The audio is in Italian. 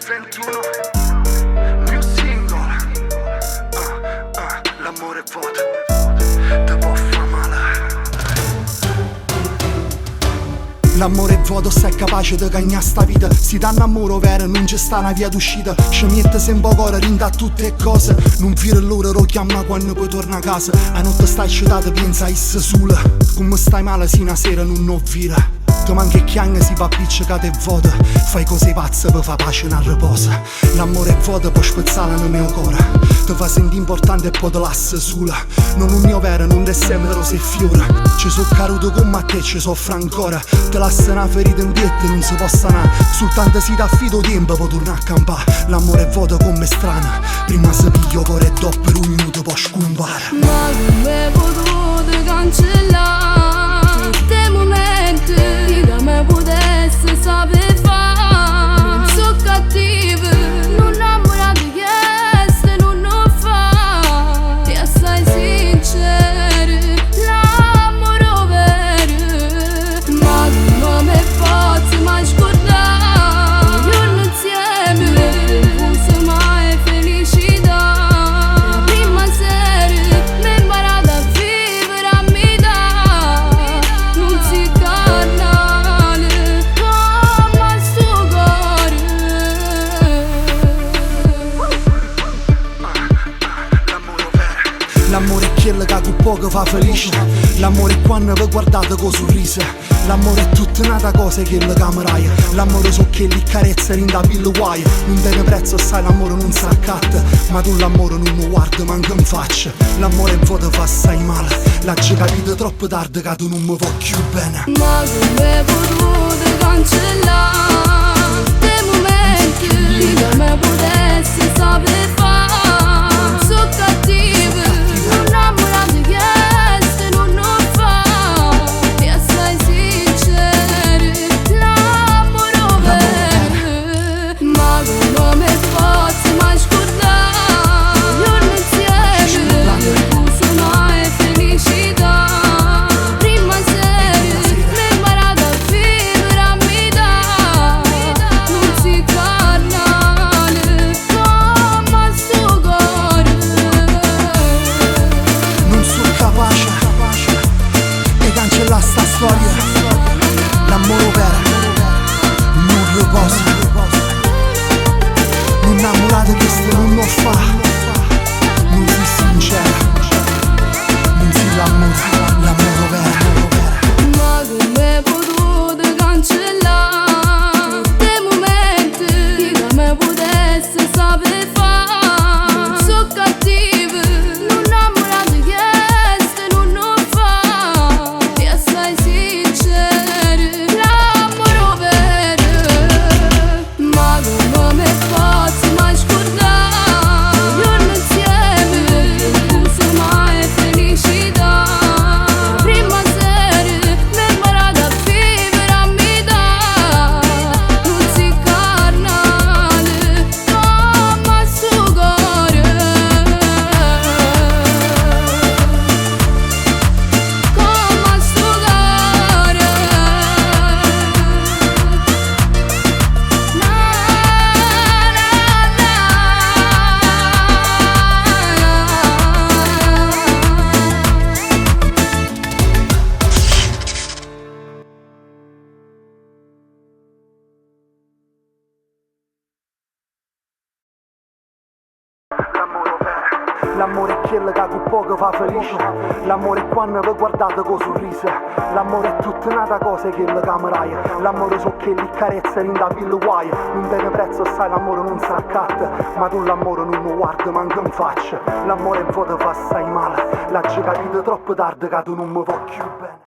2021, mio singolo. L'amore è vuoto, te può far male. L'amore è vuoto, sei capace di cagnare sta vita. Si danno amore vero, non c'è sta una via d'uscita. Scemietta se un po' cuore, rinda a tutte cose. Non fire l'ora, lo chiama quando poi torna a casa. A notte stai sciutata, pensa a essa sola. Come stai male, si una sera non vira. Tu manchi chiang si va piccicata e vuota. Fai cose pazze per far pace una riposa. L'amore è vuoto, può spezzare nel mio cuore. Ti fa sentire importante e poi te lascia sola. Non un mio vero, non è sempre rose e fiore. Ci so caduto come a te, ci soffro ancora. Te lascia una ferita in dietro, non si può sanare. Soltanto si dà fido tempo per tornare a campare. L'amore è vuoto come strana. Prima si piglia cuore e dopo per un minuto può scompare. Ma come potuto cancellare questi momenti che me potesse sapere fare? Non so cattiva, non innamorata chieste, non lo fa. E assai sincero, l'amore vero. Ma come posso mai scordare? Giorno insieme, confuso mai felicità. Prima sera mi imparata a vivere a metà. Non si carnale come sto cuore. L'amore vero. L'amore è quello che con poco fa felice. L'amore è quando vi guardate con sorriso. L'amore è tutta un'altra cosa che la cameraia. L'amore so che li carezza e rinda il guai. Non tiene prezzo, sai, l'amore non si accatta. Ma tu l'amore non lo guarda manca in faccia. L'amore è vuoto, fa assai male. L'ha già capito troppo tardi che tu non mi vuoi più bene. Ma come potuto cancellare questi momenti che me potesse sapere fare? Non so cattiva, non innamorata chieste, non lo fa. E assai sincero, l'amore vero. Ma come posso mai scordare? Giorno insieme, confuso mai felicità. Prima sera mi imparata a vivere a metà. Non si carnale come sto cuore. Non sono capace di cancellare sta storia. L'amore vero non riposa. Non innamorate che sto non lo fa. Non si sincera. Non si l'amore vero. Ma come potuto cancellare questi momenti che me potesse sapere fare? Non so cattiva, non innamorata chieste, non lo fa. E assai sincero, l'amore vero. Ma come posso mai scordare? Giorno insieme, confuso mai felicità. Prima sera mi imparata a vivere a metà. Non si carnale come sto cuore. Come sto cuore. L'amore vero. L'amore è quello che con poco fa felice. L'amore è quando vi guardate con sorriso. L'amore è tutta un'altra cosa che la cameraia. L'amore so che li carezza e rinda il guai. Non tiene prezzo, sai, l'amore non si accatta. Ma tu l'amore non lo guarda manca in faccia. L'amore è vuoto, fa assai male. L'ha già capito troppo tardi che tu non mi vuoi più bene.